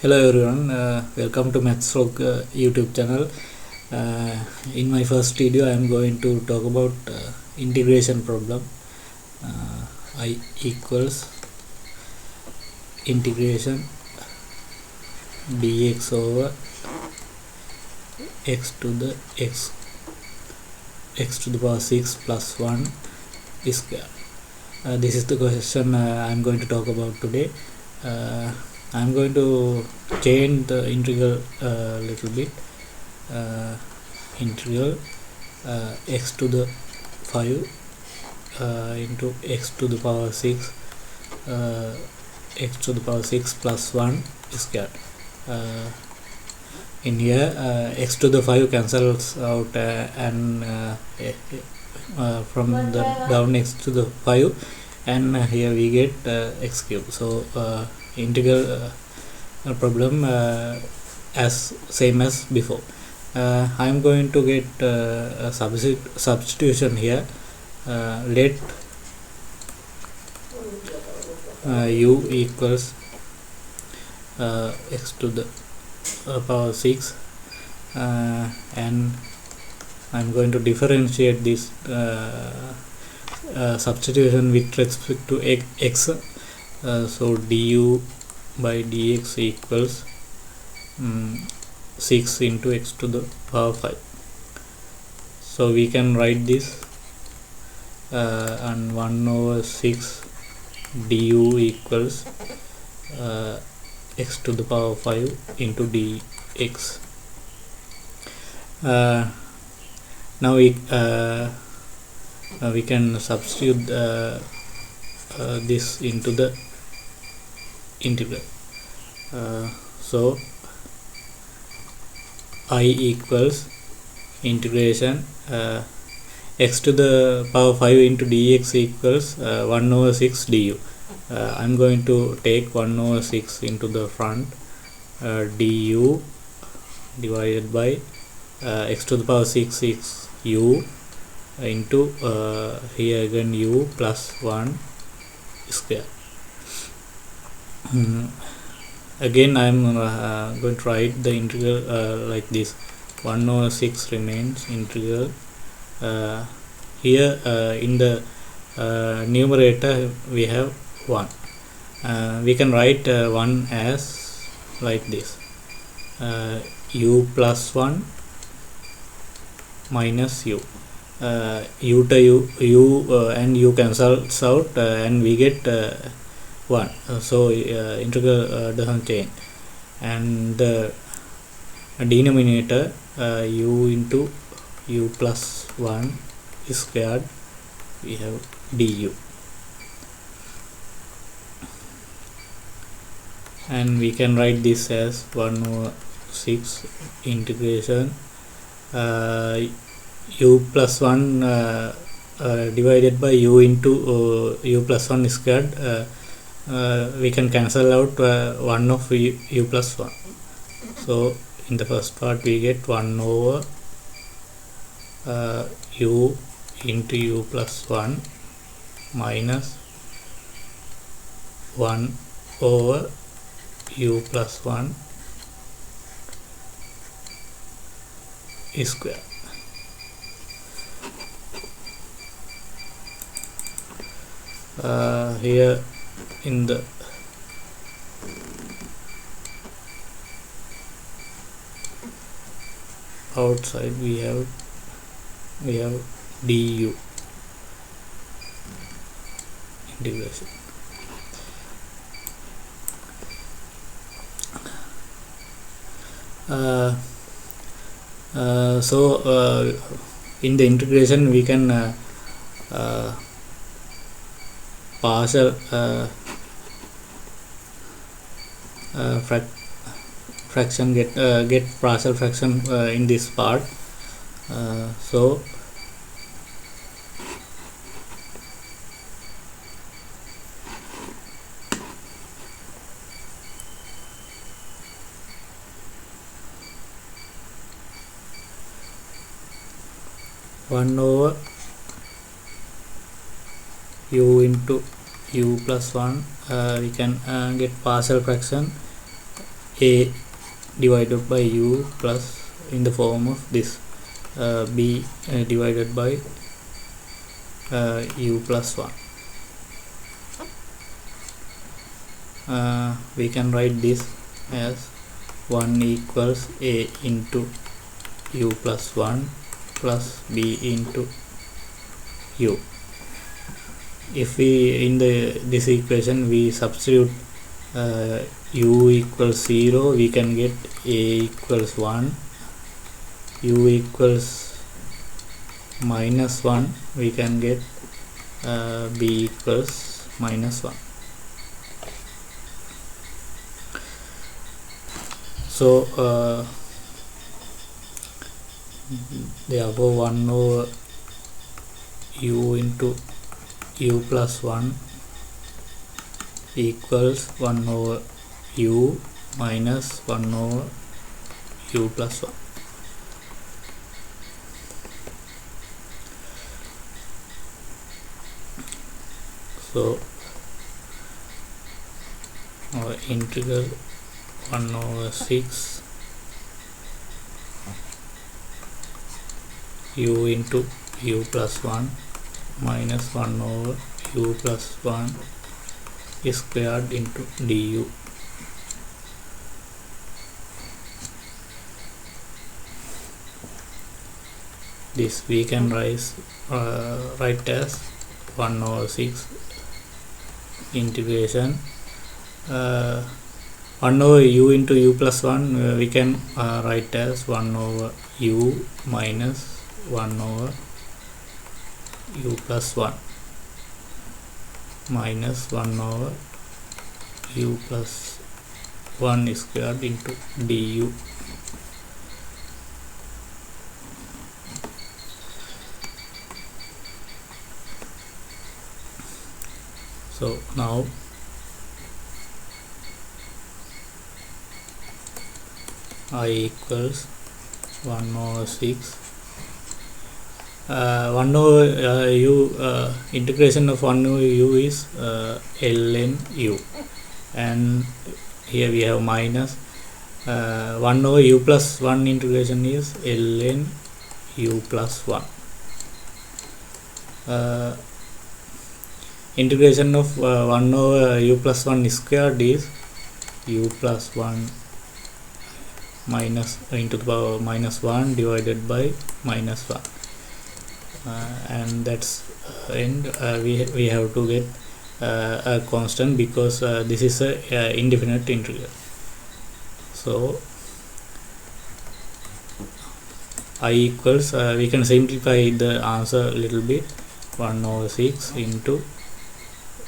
Hello everyone, welcome to Mathsrock YouTube channel. In my first video I am going to talk about integration problem. I equals integration dx over x to the power 6 plus 1 square. This is the question I am going to talk about today. I am going to change the integral a little bit. Integral x to the 5 into x to the power 6 x to the power 6 plus 1 squared. In here x to the 5 cancels out and from the down x to the 5, and here we get x cube. So integral problem as same as before. I am going to get a substitution here. Let u equals x to the power 6, and I am going to differentiate this substitution with respect to x. So du by dx equals 6 into x to the power 5. So we can write this and 1 over 6 du equals x to the power 5 into dx. Now we can substitute this into the integral. So I equals integration x to the power 5 into dx equals 1 over 6 du. I am going to take 1 over 6 into the front, du divided by x to the power 6 is u into here again u plus 1 square. Again I am going to write the integral like this. 1 over 6 remains integral. Here in the numerator we have 1. We can write 1 as like this, u plus 1 minus u. U to u and u cancels out and we get 1. So integral doesn't change, and the denominator u into u plus 1 squared, we have du, and we can write this as 1 over 6 integration u plus 1 divided by u into u plus 1 squared. We can cancel out 1 of u plus 1. So in the first part we get 1 over u into u plus 1 minus 1 over u plus 1 square. Here in the outside we have du integration. So in the integration we can partial fraction get partial fraction in this part. So one over u into u plus 1, we can get partial fraction a divided by u plus in the form of this b divided by u plus 1. We can write this as 1 equals a into u plus 1 plus b into u. If we in this equation we substitute u equals 0, we can get a equals 1, u equals minus 1, we can get b equals minus 1. So therefore 1 over u into u plus 1 equals 1 over u minus 1 over u plus 1. So our integral 1 over 6 u into u plus 1 minus 1 over u plus 1 is squared into du. This we can write as 1 over 6 integration 1 over u into u plus 1 we can write as 1 over u minus 1 over u plus 1 minus 1 over u plus 1 is squared into du. So now I equals 1 over 6 1 over u integration of 1 over u is ln u, and here we have minus 1 over u plus 1 integration is ln u plus 1. Integration of 1 over u plus 1 squared is u plus 1 minus into the power minus 1 divided by minus 1, and that's end. We have to get a constant because this is a indefinite integral. So I equals we can simplify the answer a little bit. 1 over 6 into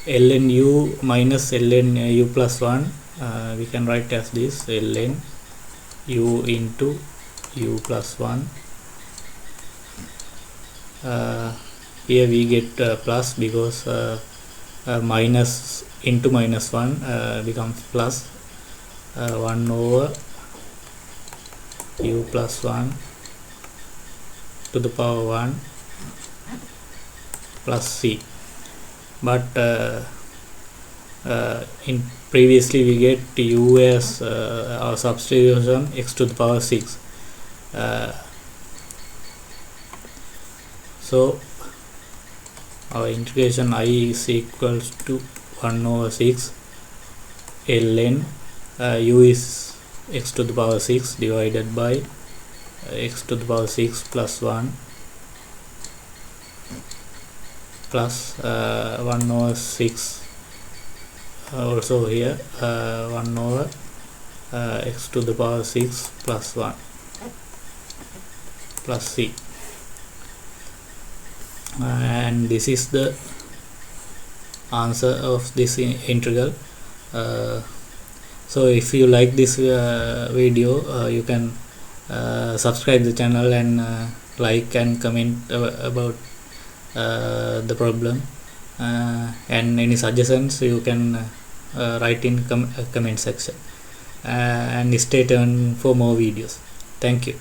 ln u minus ln u plus 1 we can write as this ln u into u plus 1. Here we get plus because minus into minus 1 becomes plus 1 over u plus 1 to the power 1 plus c. But in previously we get u as our substitution x to the power 6. So our integration I is equals to 1 over 6 ln u is x to the power 6 divided by x to the power 6 plus 1 plus 1 over 6 also here 1 over x to the power 6 plus 1 plus c, and this is the answer of this integral. So if you like this video you can subscribe the channel and like and comment about the problem, and any suggestions you can write in comment section, and stay tuned for more videos. Thank you.